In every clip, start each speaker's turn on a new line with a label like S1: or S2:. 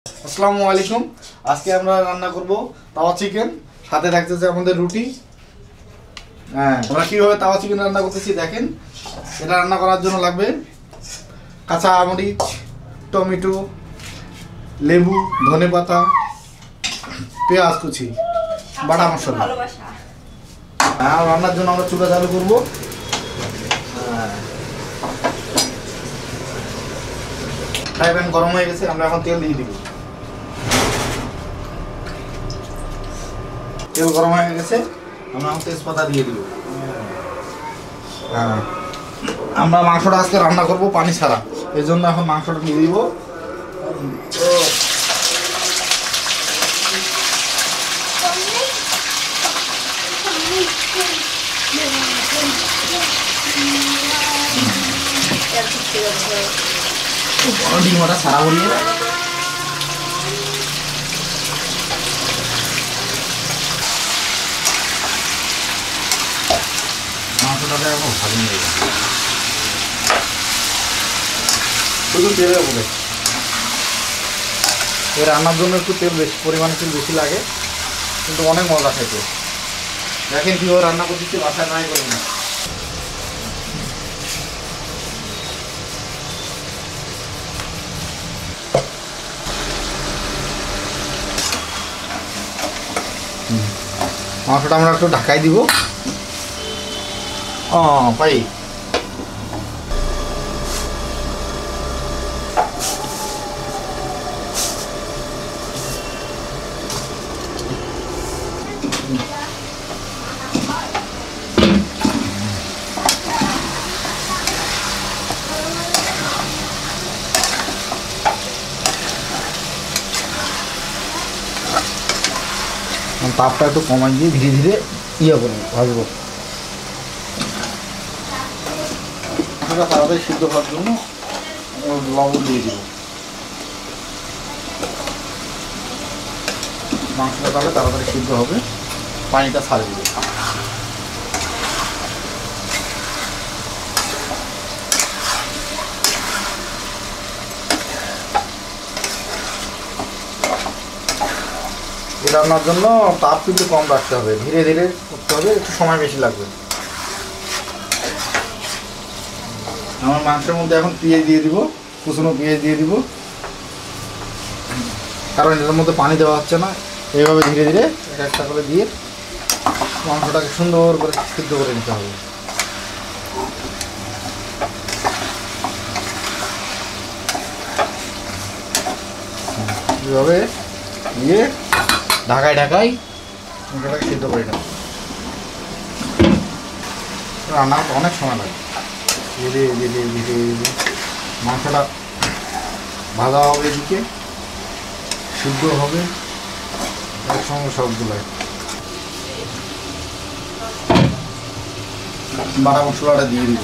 S1: আসসালামু আলাইকুম। আজকে আমরা রান্না করব তাওয়া চিকেন, সাথে থাকতেছে আমাদের রুটি। আমরা কীভাবে তাওয়া চিকেন রান্না করতেছি দেখেন। এটা রান্না করার জন্য লাগবে কাঁচা মরিচ, টমেটো, লেবু, ধনেপাতা, পেঁয়াজ কুচি, বাটা মশলা। আর রান্নার জন্য আমরা চুলা চালু করবো। ফ্রাই প্যান গরম হয়ে গেছে, আমরা এখন তেল দিয়ে দিব। তেল গরম হয়ে গেছে, আমরা এখন তেজপাতা দিয়ে দিব। আমরা মাংসটা আজকে রান্না করব পানি ছাড়া, এই জন্য এখন মাংসটা দিয়ে দিব। ডিমটা ছাড়া করিয়ে মাংসটাকে এখন ভালো নিয়ে যাবে, শুধু তেলের উপরে। এই রান্নার জন্য একটু তেল বেশি, পরিমাণে তেল বেশি লাগে, কিন্তু অনেক মজা খেতে। দেখেন কীভাবে রান্না করতেছি, বাসায় নাই করি না। মাংসটা আমরা একটু ঢাকাই দিব। পাই তাপটা একটু কমাই দিয়ে ধীরে ধীরে করবো, ভাজবো। মাংসটা তাড়াতাড়ি সিদ্ধ হওয়ার জন্য লবণ দিয়ে দিব। মাংসটা তাহলে তাড়াতাড়ি সিদ্ধ হবে, পানিটা ছাড়ে দিবে। রান্নার জন্য তাপ কিন্তু কম রাখতে হবে, ধীরে ধীরে করতে হবে, একটু সময় বেশি লাগবে। আমার মাংসের মধ্যে এখন পেঁয়াজ দিয়ে দিব, কুচনো পেঁয়াজ দিয়ে দিব, কারণ এটার মধ্যে পানি দেওয়া হচ্ছে না। এইভাবে ধীরে ধীরে একটা একটা করে দিয়ে মাংসটাকে সুন্দর করে সিদ্ধ করে নিতে হবে। এইভাবে দিয়ে ঢাকায় ঢাকায় মাংসটাকে সিদ্ধ করে নেব। রান্না অনেক সময় লাগে। ধীরে ধীরে ধীরে ধীরে মাংসটা ভাজা হবে, এদিকে সিদ্ধ হবে, একসঙ্গে সবগুলোই। বাটা মশলাটা দিয়ে দিব,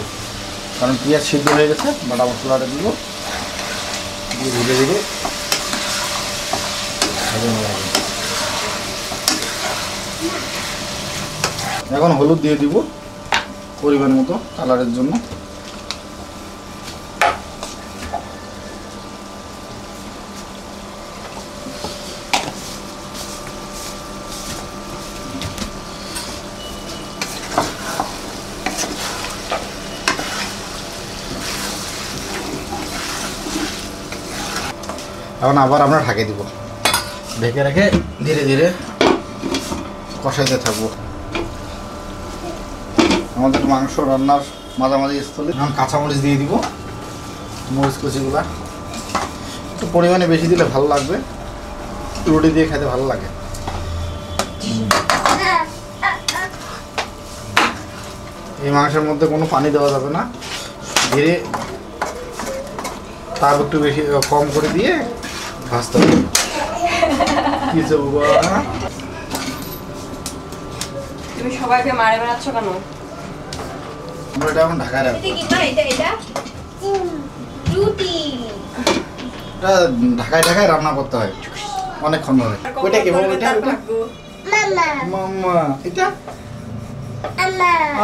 S1: কারণ পেঁয়াজ সিদ্ধ হয়ে গেছে। বাটা মশলাটা দিব, দিয়ে ধীরে ধীরে এখন হলুদ দিয়ে দিব পরিমাণ মতো কালারের জন্য। এখন আবার আমরা ঢাকে দিব, ঢেকে রেখে ধীরে ধীরে কষাইতে থাকবো। আমাদের মাংস রান্নার মাঝামাঝি স্থলে এখন কাঁচামরিচ দিয়ে দিব, মরিচ কুচিগুলা একটু পরিমাণে বেশি দিলে ভালো লাগবে, রুটি দিয়ে খেতে ভালো লাগে। এই মাংসের মধ্যে কোনো পানি দেওয়া যাবে না, ধীরে তাপ একটু বেশি কম করে দিয়ে ভাজতে হবে। কিছু
S2: তুমি সবাইকে মারে বেড়াচ্ছ কেন?
S1: আমরা এটা এখন ঢাকায় রাখবো। এটা ঢাকায় ঢাকায় রান্না করতে হয় অনেকক্ষণ ধরে। ওইটা কি বল? এটা মাম্মা, এটা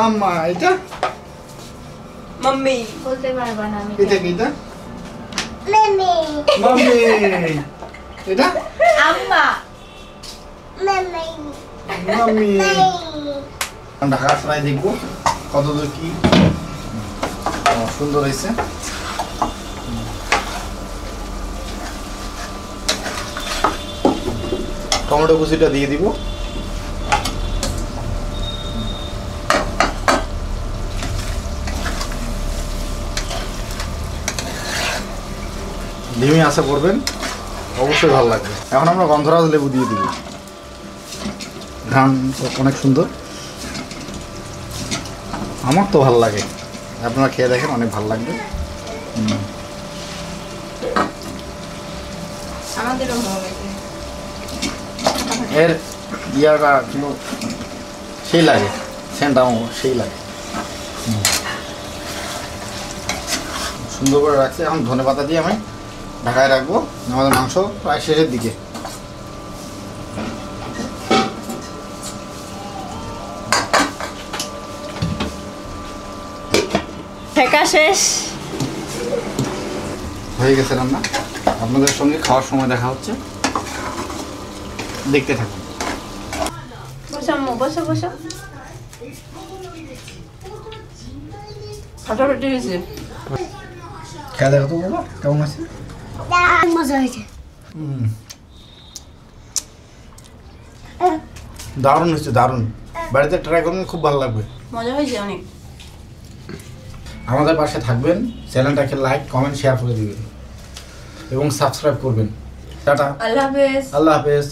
S1: আম্মা, এটা
S2: মাম্মি
S3: বলতে পারবা না আমি।
S1: এটা কি? এটা
S3: মাম্মি
S1: মাম্মি। এটা
S3: আম্মা
S1: মাম্মি ঢাকা ফ্রাই দেখবো কতদূর কি সুন্দর হয়েছে। টমেটো কুচিটা দিয়ে দিব। ডিমি আশা করবেন, অবশ্যই ভালো লাগবে। এখন আমরা গন্ধরাজ লেবু দিয়ে দিব। ঘ্রাণ অনেক সুন্দর, আমার তো ভালো লাগে, আপনারা খেয়ে দেখেন, অনেক ভালো লাগবে।
S2: আমাদেরও ভালো লাগে।
S1: এর ইয়াটা কিন্তু সেই লাগে, সেন্টটা সেই লাগে। সুন্দর করে রাখছি। এখন ধনেপাতা দিয়ে আমি ঢাকায় রাখবো। আমাদের মাংস প্রায় শেষের দিকে।
S2: ঠেকা শেষ।
S1: হয়ে গেছে রান্না। আপনাদের সঙ্গে খাওয়ার সময় দেখা হচ্ছে, দেখতে থাকুন।
S2: বসো আম্মু, বসো বসো। ফাটাফাটি হয়েছে।
S1: খেয়ে দেখো তো বাবা কেমন আছে।
S3: মজা হয়েছে।
S1: দারুণ হচ্ছে, দারুণ। বাড়িতে ট্রাই করবেন, খুব ভালো লাগবে।
S2: মজা হয়েছে অনেক।
S1: আমাদের পাশে থাকবেন, চ্যানেলটাকে লাইক কমেন্ট শেয়ার করে দিবেন এবং সাবস্ক্রাইব করবেন। টাটা,
S2: আল্লাহ হাফেজ।
S1: আল্লাহ হাফেজ।